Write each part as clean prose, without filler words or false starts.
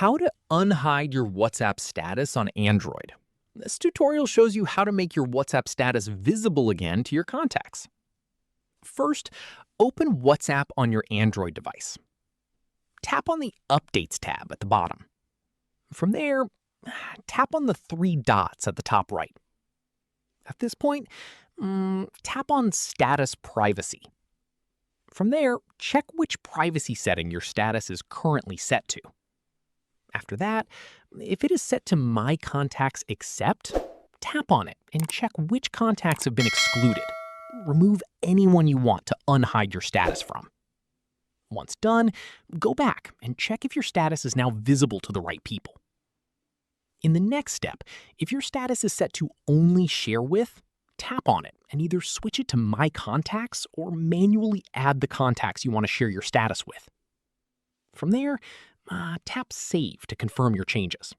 How to unhide your WhatsApp status on Android. This tutorial shows you how to make your WhatsApp status visible again to your contacts. First, open WhatsApp on your Android device. Tap on the Updates tab at the bottom. From there, tap on the three dots at the top right. At this point, tap on Status Privacy. From there, check which privacy setting your status is currently set to. After that, if it is set to My Contacts Except, tap on it and check which contacts have been excluded. Remove anyone you want to unhide your status from. Once done, go back and check if your status is now visible to the right people. In the next step, if your status is set to Only Share With, tap on it and either switch it to My Contacts or manually add the contacts you want to share your status with. From there, tap Save to confirm your changes.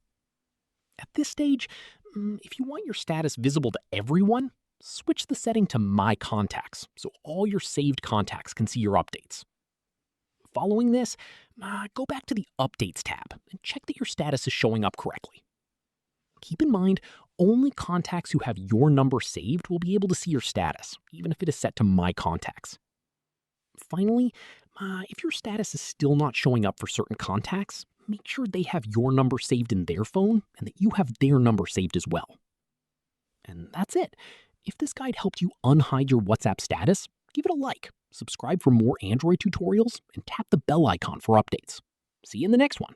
At this stage, if you want your status visible to everyone, switch the setting to My Contacts so all your saved contacts can see your updates. Following this, go back to the Updates tab and check that your status is showing up correctly. Keep in mind, only contacts who have your number saved will be able to see your status, even if it is set to My Contacts. Finally, if your status is still not showing up for certain contacts, make sure they have your number saved in their phone and that you have their number saved as well. And that's it. If this guide helped you unhide your WhatsApp status, give it a like, subscribe for more Android tutorials, and tap the bell icon for updates. See you in the next one.